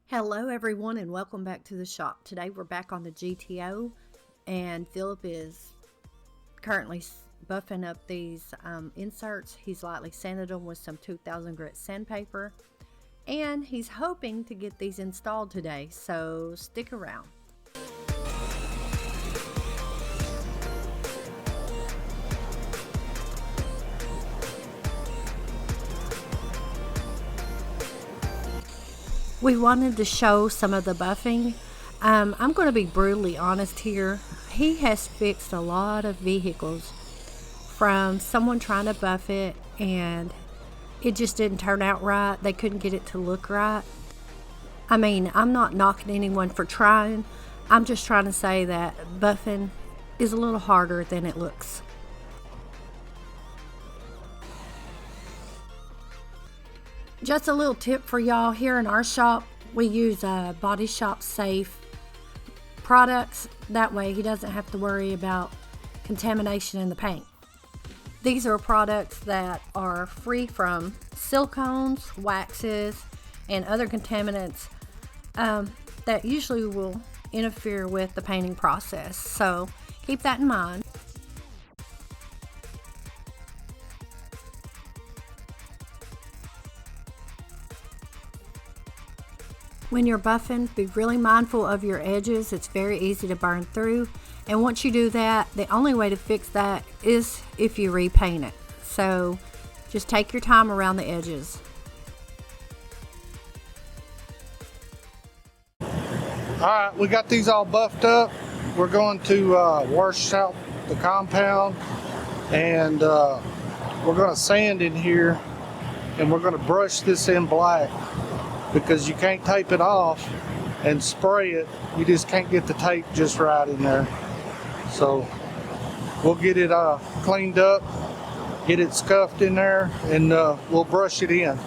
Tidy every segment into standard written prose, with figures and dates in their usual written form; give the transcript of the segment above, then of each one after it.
Hello everyone and welcome back to the shop. Today we're back on the GTO and Philip is currently buffing up these inserts. He's lightly sanded them with some 2000 grit sandpaper and he's hoping to get these installed today, so stick around. We wanted to show some of the buffing. I'm going to be brutally honest here. He has fixed a lot of vehicles from someone trying to buff it and it just didn't turn out right. They couldn't get it to look right. I mean, I'm not knocking anyone for trying. I'm just trying to say that buffing is a little harder than it looks. Just a little tip for y'all, here in our shop we use Body Shop safe products. That way he doesn't have to worry about contamination in the paint. These are products that are free from silicones, waxes, and other contaminants that usually will interfere with the painting process. So keep that in mind. When you're buffing, be really mindful of your edges. It's very easy to burn through, and once you do that, the only way to fix that is if you repaint it. So just take your time around the edges. Alright, we got these all buffed up. We're going to wash out the compound, and we're going to sand in here, and we're going to brush this in black, because you can't tape it off and spray it. You just can't get the tape just right in there. So we'll get it cleaned up, get it scuffed in there, and we'll brush it in.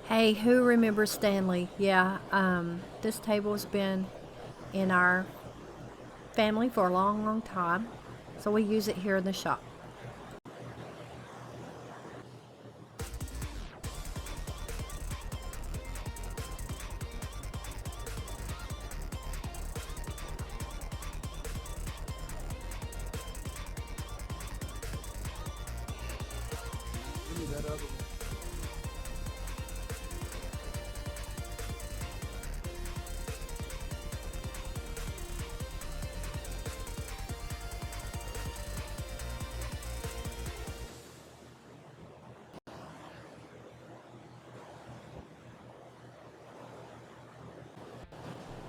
Hey, who remembers Stanley? Yeah, this table's been in our family for a long time, so we use it here in the shop. Give me that other one.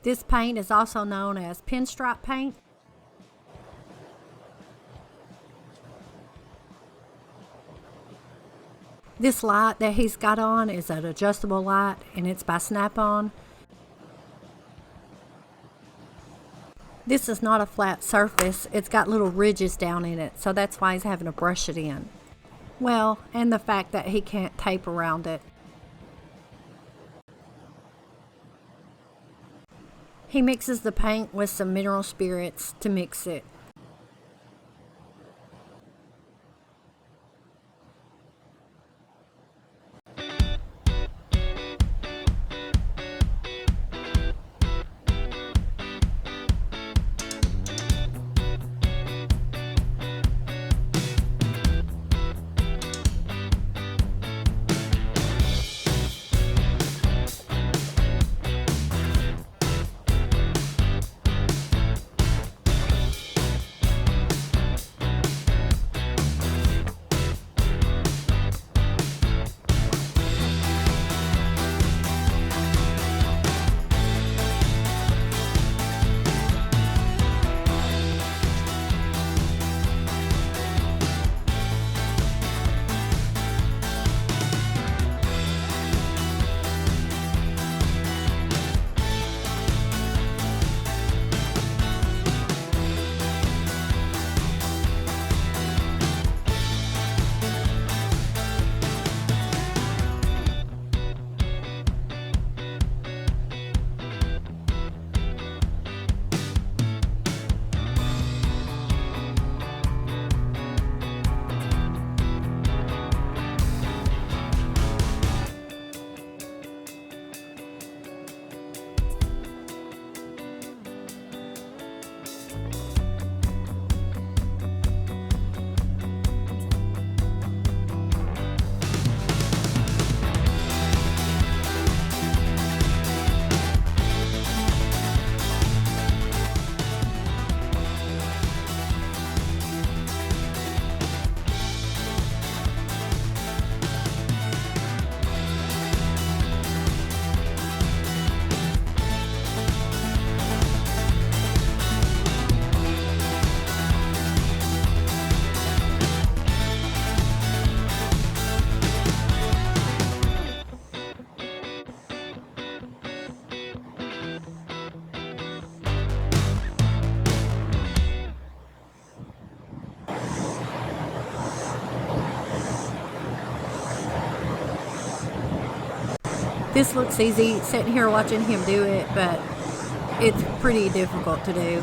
This paint is also known as pinstripe paint. This light that he's got on is an adjustable light, and it's by Snap-on. This is not a flat surface. It's got little ridges down in it, so that's why he's having to brush it in. Well, and the fact that he can't tape around it. He mixes the paint with some mineral spirits to mix it. This looks easy sitting here watching him do it, but it's pretty difficult to do.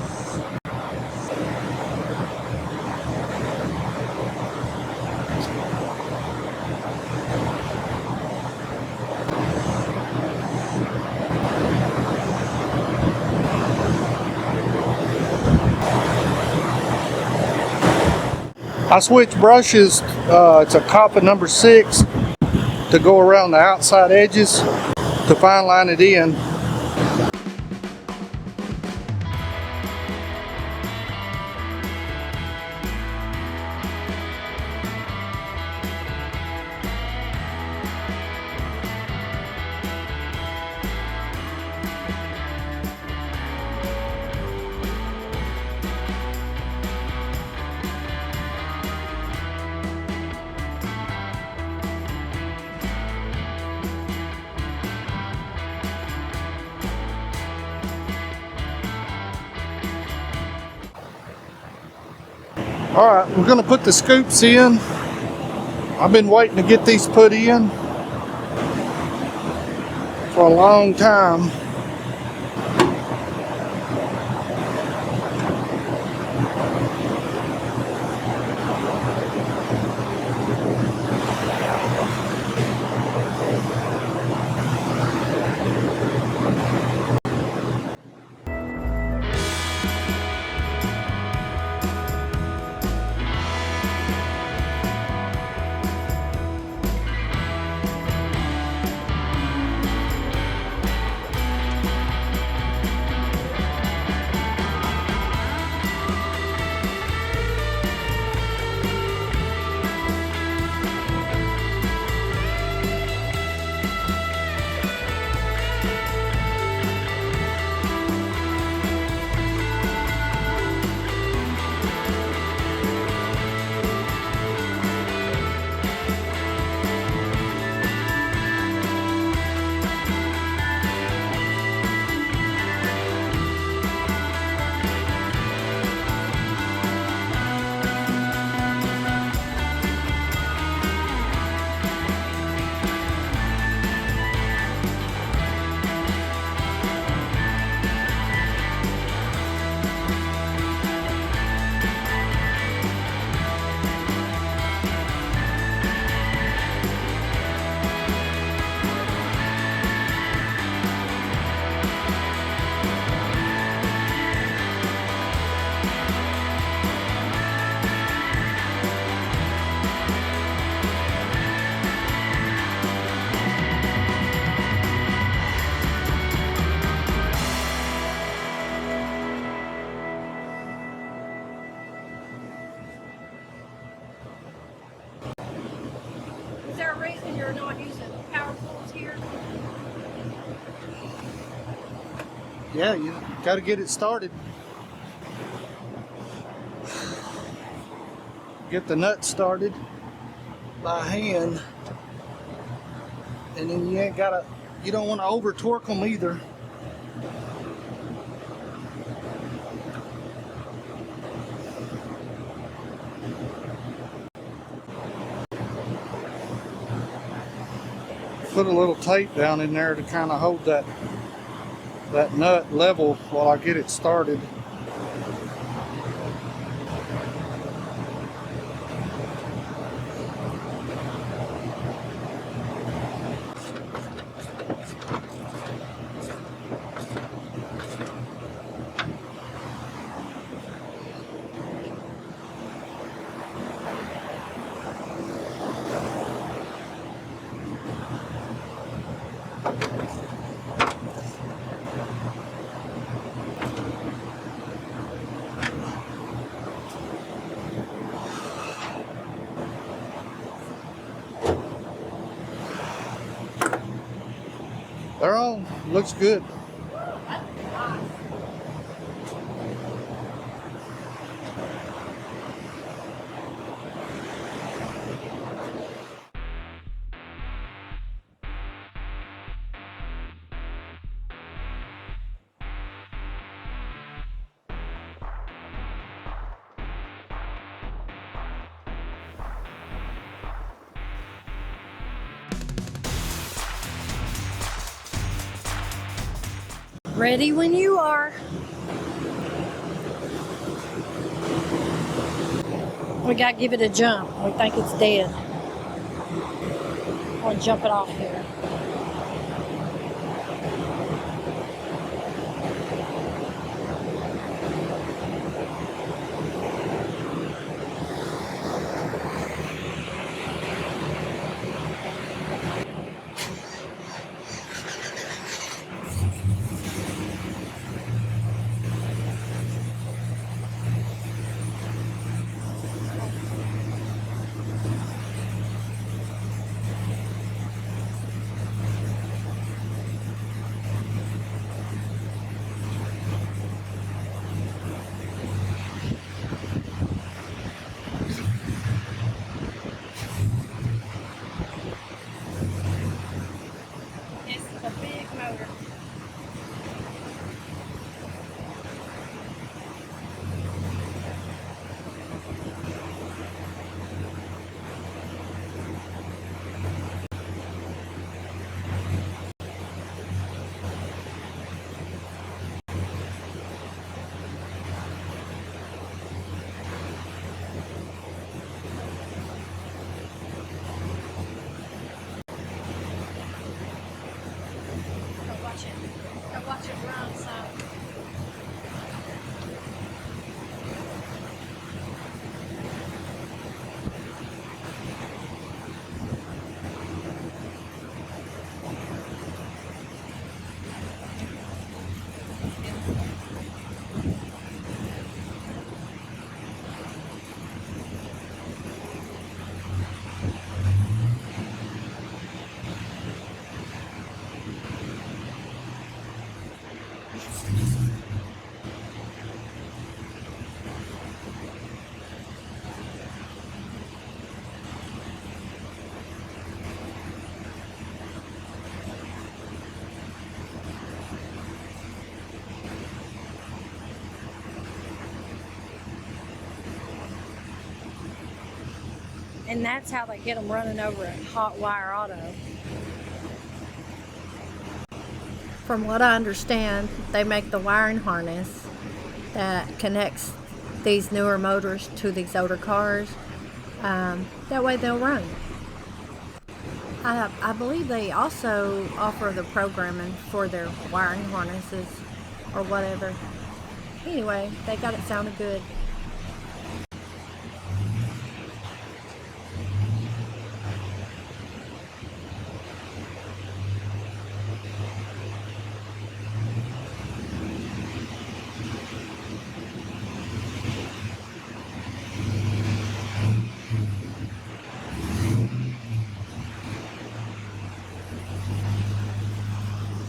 I switched brushes. It's a copper number 6 to go around the outside edges to fine line it in. All right, we're gonna put the scoops in. I've been waiting to get these put in for a long time. Is there a reason you're not using power tools here? Yeah, you got to get it started. Get the nuts started by hand, and then you don't want to over torque them either. Put a little tape down in there to kind of hold that nut level while I get it started. They're on. Looks good. Ready when you are. We gotta give it a jump. We think it's dead. I want to jump it off here. This is a big motor. Watch it run, so. And that's how they get them running over a hot wire auto. From what I understand, they make the wiring harness that connects these newer motors to these older cars. That way they'll run. I believe they also offer the programming for their wiring harnesses or whatever. Anyway, they got it sounded good.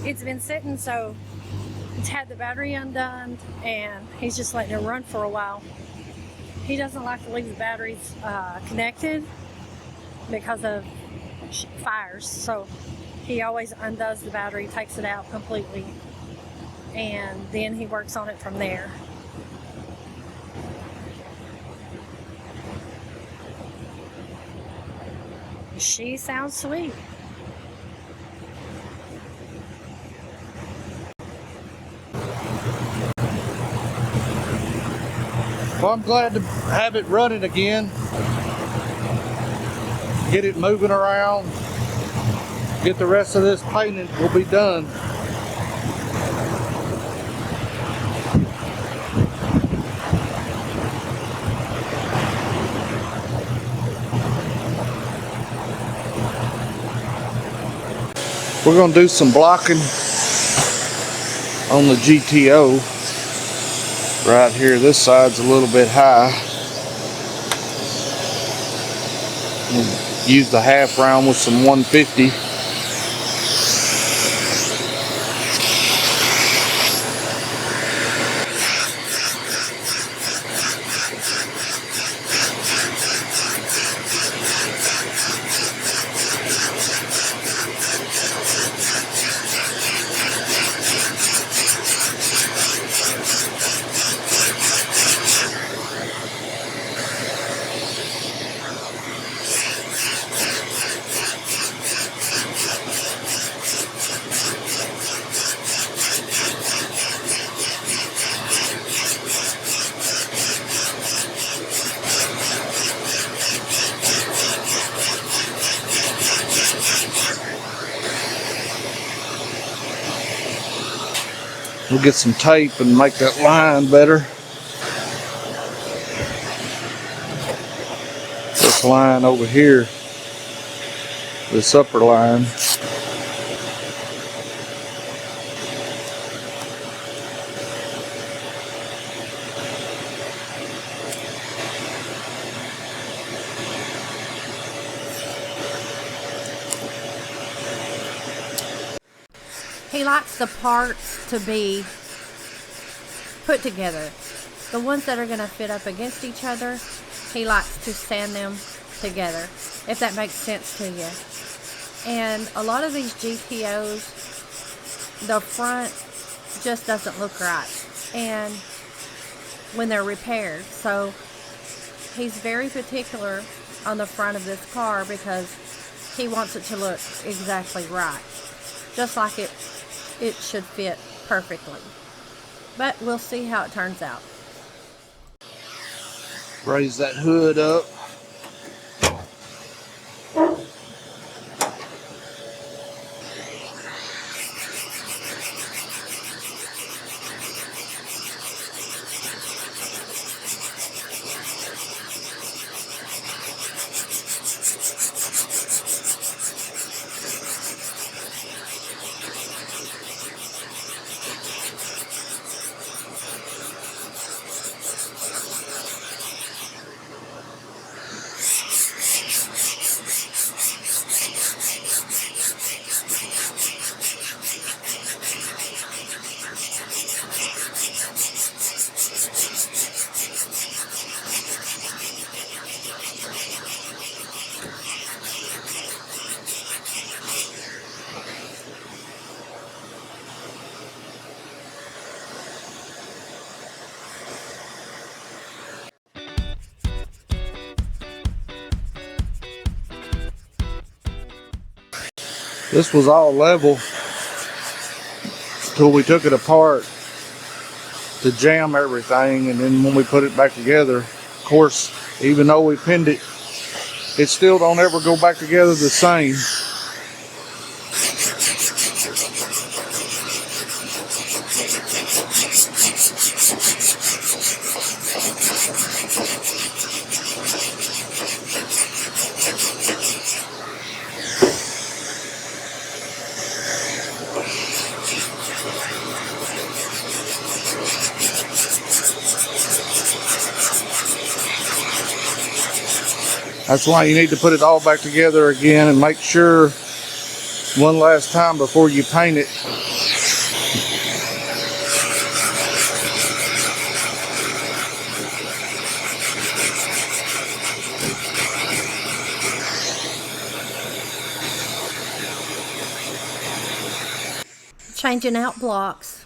It's been sitting, so it's had the battery undone, and he's just letting it run for a while. He doesn't like to leave the batteries connected because of fires, so he always undoes the battery, takes it out completely, and then he works on it from there. She sounds sweet. Well, I'm glad to have it running again. Get it moving around. Get the rest of this painting will be done. We're going to do some blocking on the GTO. Right here, this side's a little bit high. Use the half round with some 150. We'll get some tape and make that line better. This line over here, this upper line. He likes the parts to be put together. The ones that are going to fit up against each other, he likes to sand them together, if that makes sense to you. And a lot of these GTOs, the front just doesn't look right, and when they're repaired. So he's very particular on the front of this car because he wants it to look exactly right, just like it should fit perfectly. But we'll see how it turns out. Raise that hood up. This was all level until we took it apart to jam everything, and then when we put it back together, of course, even though we pinned it, it still don't ever go back together the same. That's why you need to put it all back together again and make sure one last time before you paint it. Changing out blocks.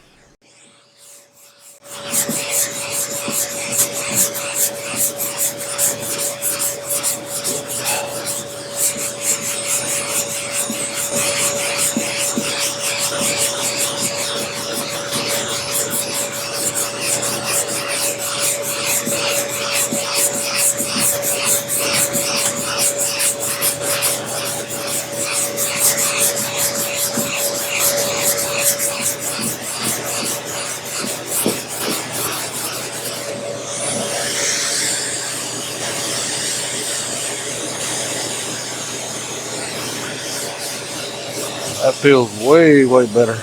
That feels way, way better.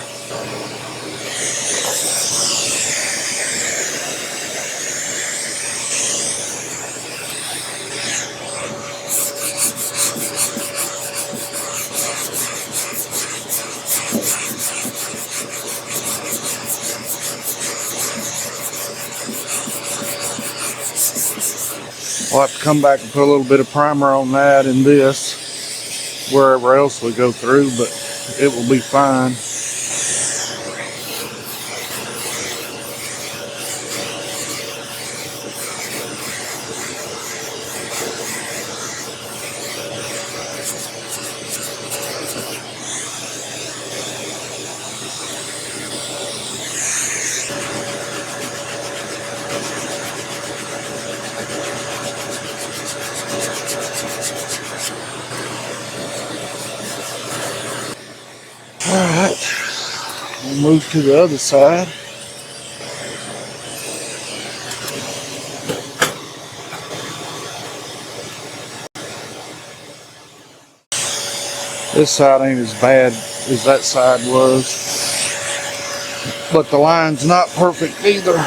We'll have to come back and put a little bit of primer on that and this, wherever else we go through, but it will be fine. Alright, we'll move to the other side. This side ain't as bad as that side was, but the line's not perfect either.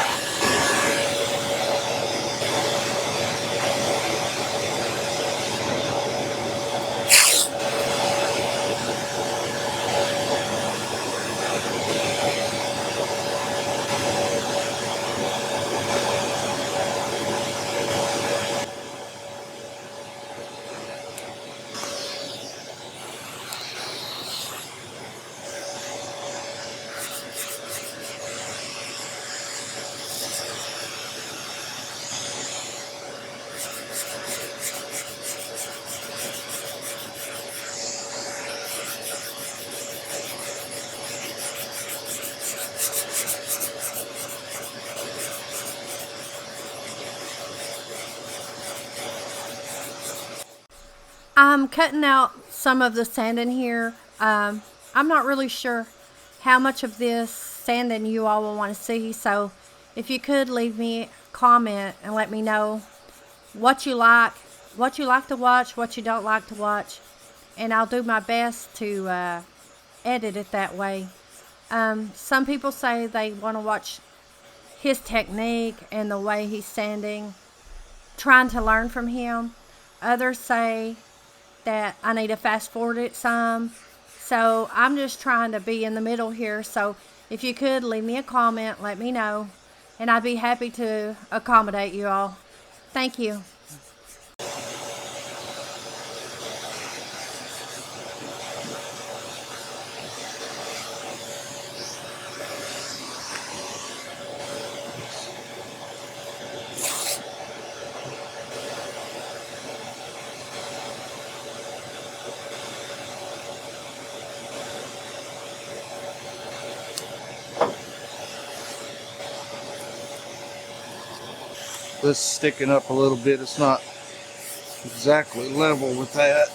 I'm cutting out some of the sanding here. I'm not really sure how much of this sanding you all will want to see, so if you could leave me a comment and let me know what you like to watch, what you don't like to watch, and I'll do my best to edit it that way. Some people say they want to watch his technique and the way he's sanding, trying to learn from him. Others say that I need to fast forward it some. So I'm just trying to be in the middle here. So if you could leave me a comment, let me know, and I'd be happy to accommodate you all. Thank you. This is sticking up a little bit. It's not exactly level with that.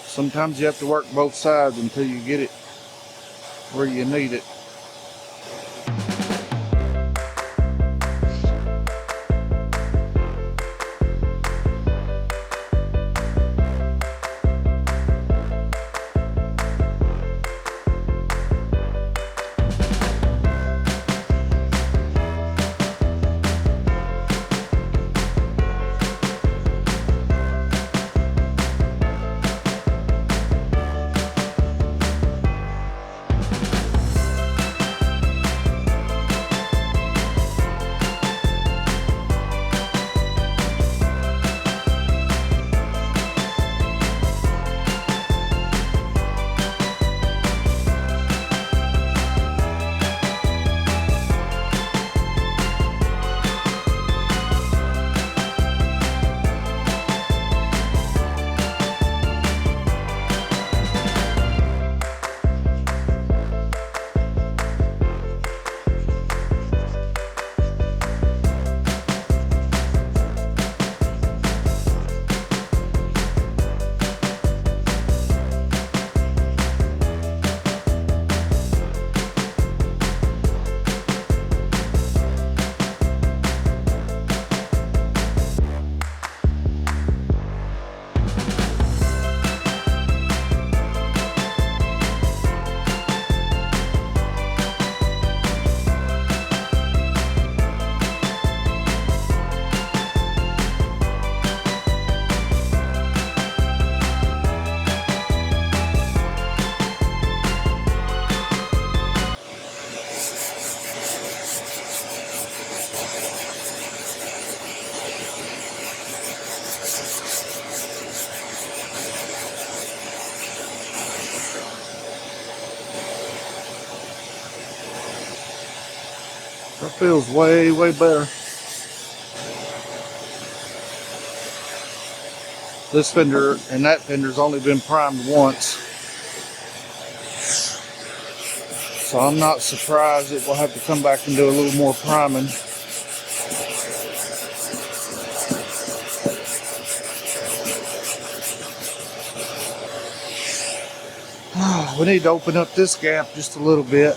Sometimes you have to work both sides until you get it where you need it. That feels way, way better. This fender and that fender's only been primed once, so I'm not surprised that we'll have to come back and do a little more priming. We need to open up this gap just a little bit.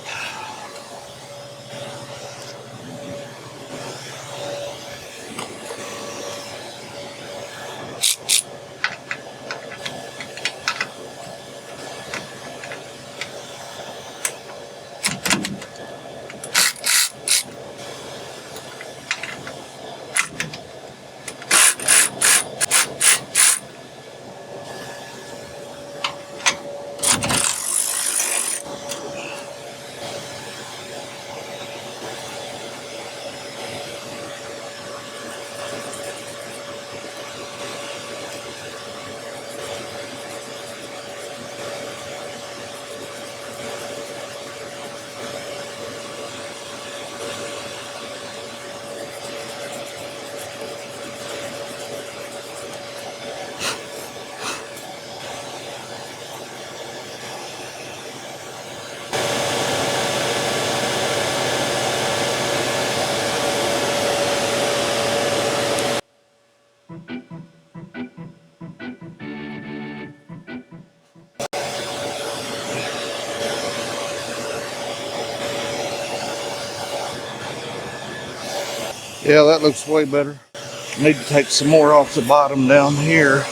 Yeah, that looks way better. Need to take some more off the bottom down here.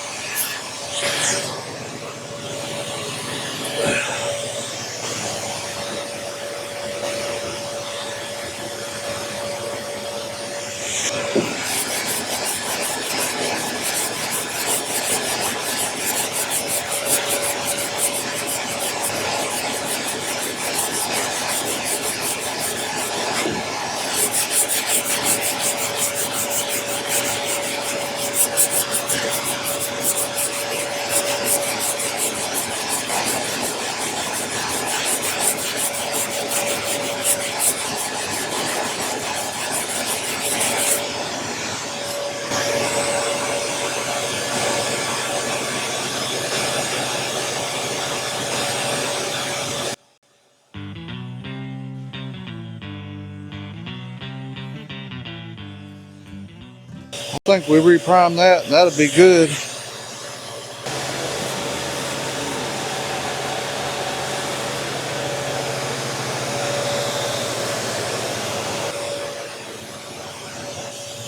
I think we reprime that and that'll be good.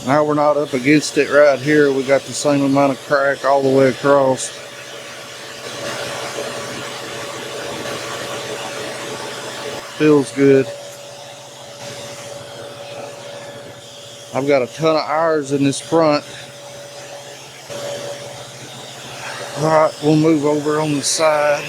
Now we're not up against it right here. We got the same amount of crack all the way across. Feels good. I've got a ton of hours in this front. Alright, we'll move over on the side.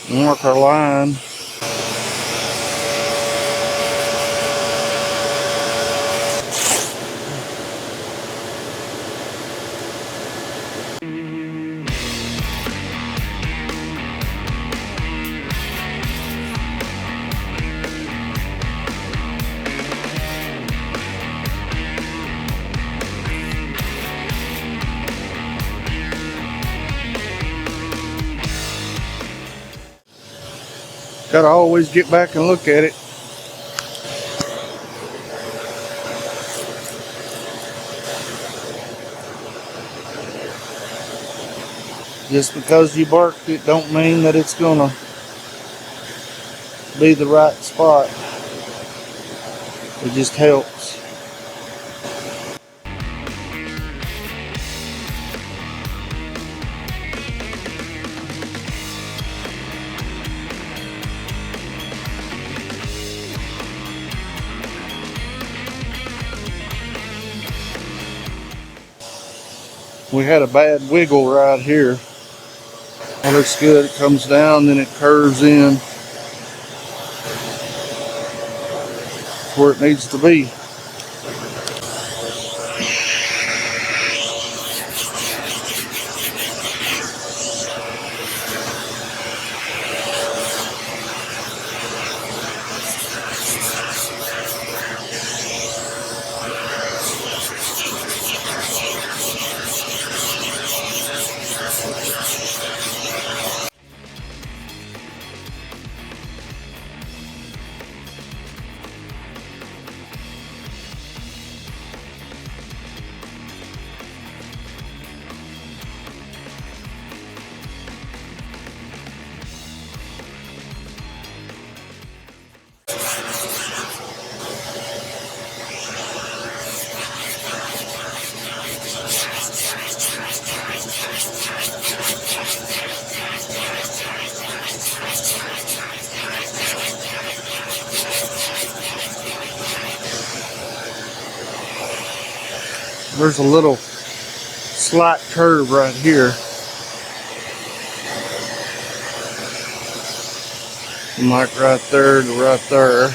Mark our line. Gotta always get back and look at it. Just because you barked it don't mean that it's gonna be the right spot. It just helps. We had a bad wiggle right here. Well, looks good. It comes down, then it curves in where it needs to be. There's a little slight curve right here. From like right there to right there.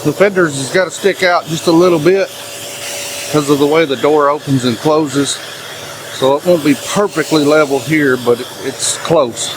The fenders has got to stick out just a little bit because of the way the door opens and closes. So it won't be perfectly level here, but it's close.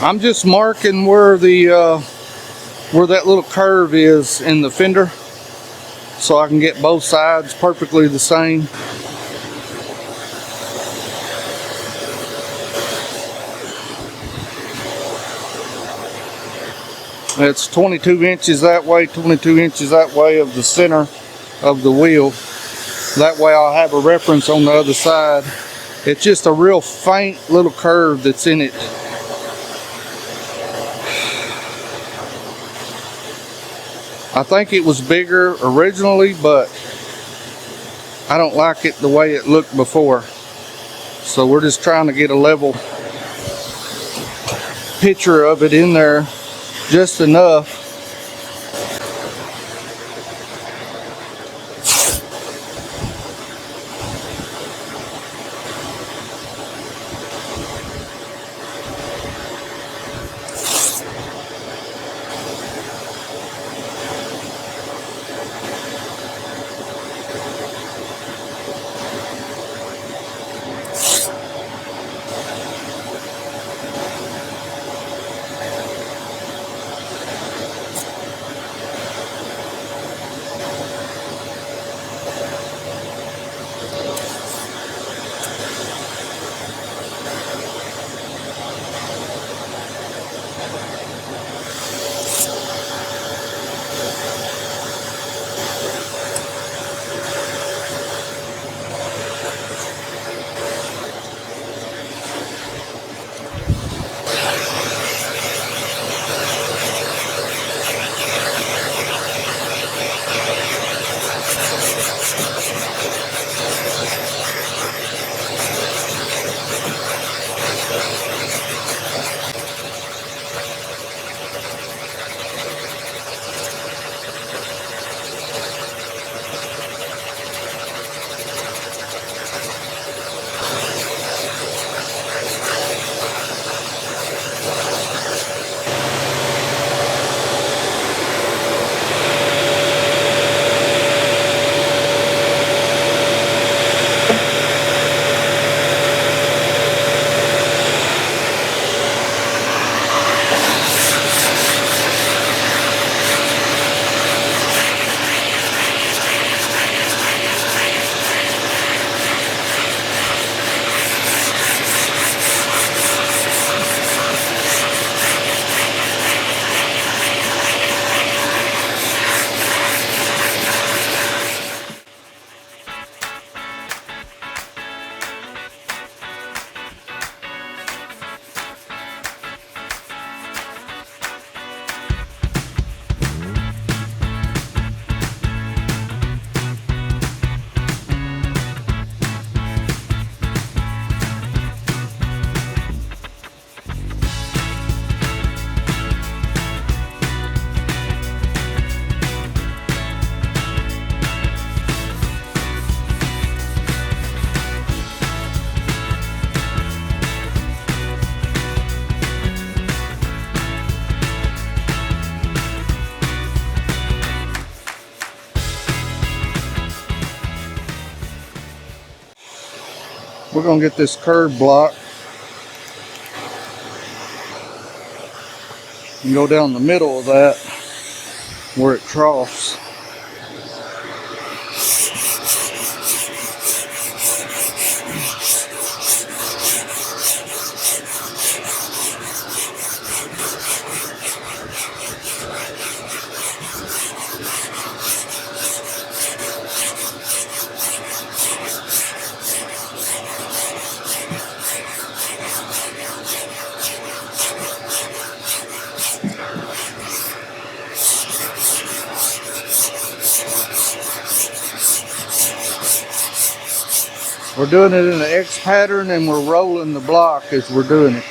I'm just marking where the where that little curve is in the fender, so I can get both sides perfectly the same. It's 22 inches that way, 22 inches that way of the center of the wheel. That way I'll have a reference on the other side. It's just a real faint little curve that's in it. I think it was bigger originally, but I don't like it the way it looked before. So we're just trying to get a level picture of it in there, just enough. We're gonna get this curb block and go down the middle of that where it troughs. We're doing it in an X pattern and we're rolling the block as we're doing it.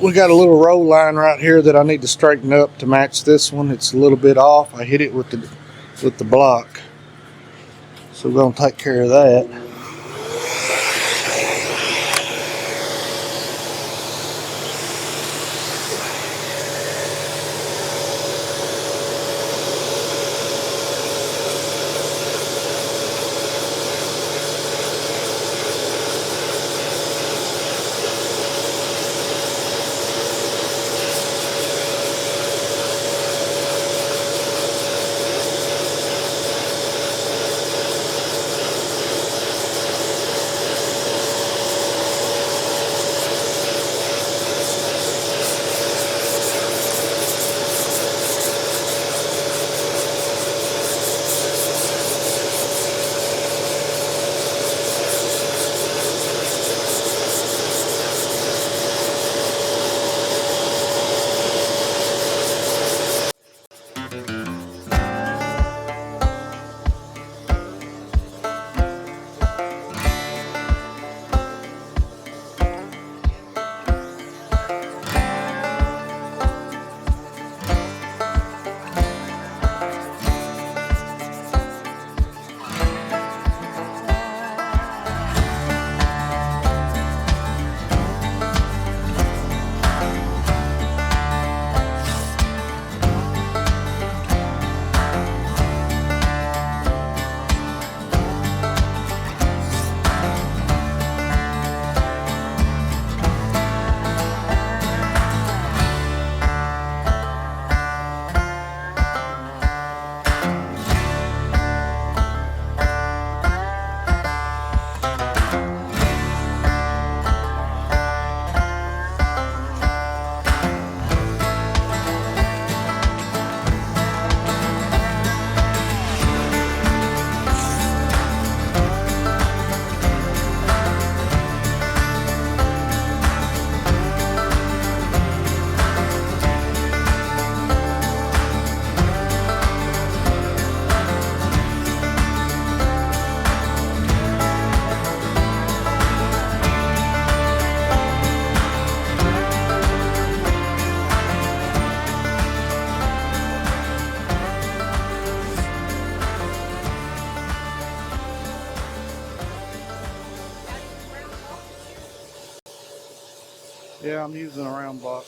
we got a little roll line right here that I need to straighten up to match this one. It's a little bit off. I hit it with the block. So we're gonna take care of that. Yeah, I'm using a round block.